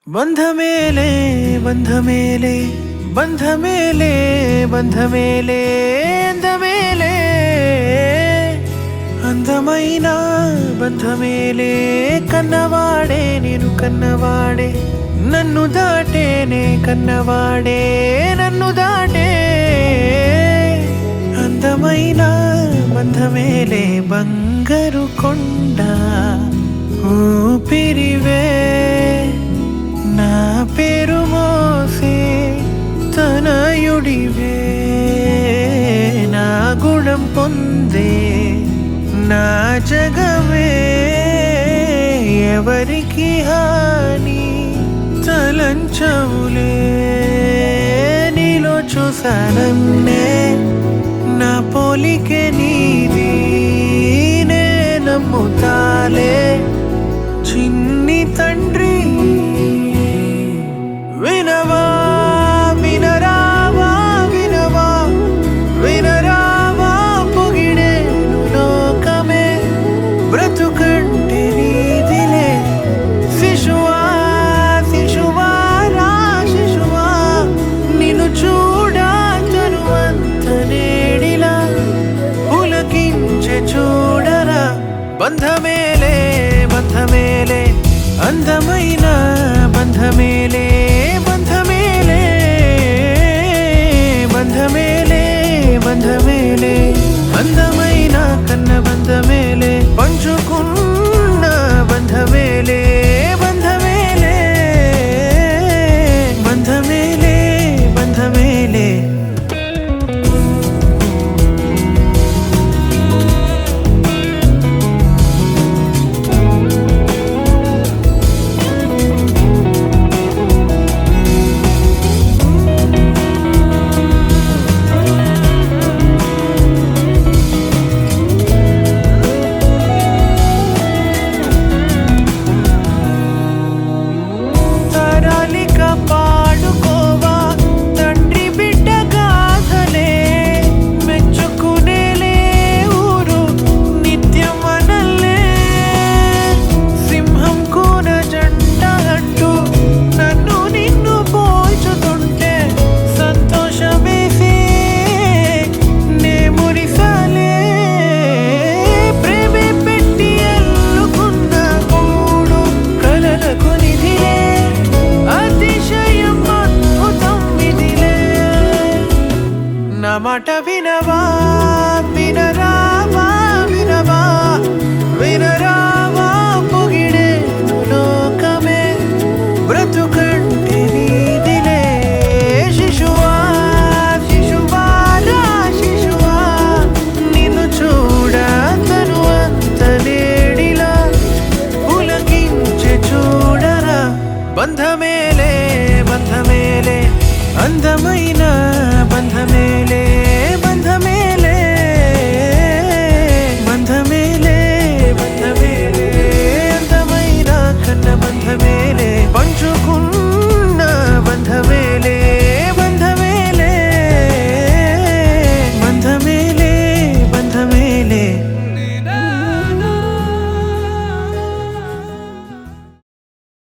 బంధమేలే బంధమేలే బంధమేలే బంధమేలే అందమేలే అందమైన బంధమేలే కన్నవాడే నేను కన్నవాడే నన్ను దాటేనే కన్నవాడే నన్ను దాటే అందమైన బంధమేలే బంగారు కొండ ఊపిరివే నా పేరు మోసే తనయుడివే నా గుణం పొందే నా జగమే ఎవరికి హాని తలంచవులే నీలో చూసానన్నే నా పోలికే నీది నే నమ్ముతాలే చిన్ని తండ్రి వినవా వినరావా వినవా వినరావా పొగిడేను లోకమే బ్రతుకంటే నీదిలే శిశువా శిశువా రా శిశువా నిన్ను చూడా తనువంత నేడిలా పులకించే చూడరా బంధమేలే బంధమేలే అందమైన బంధమేలే బంధమేలే బంధమేలే బంధమేలే అందమైన కన్న బంధమేలే పంచుకున్న బంధమేలే బంధమేలే బంధమేలే బంధమేలే పాడుకోవా తండ్రి బిడ్డ గాథలే మెచ్చుకునేలే ఊరు నిత్యం అనల్లే సింహం కూన జంట అంటూ నన్ను నిన్ను పోల్చుతుంటే సంతోషమేసి నే మురిసాలే ప్రేమే పెట్టి ఎల్లుకున్న కూడు కలలకు నిధిలే అతిశయం అద్భుతం విధిలే నా మాట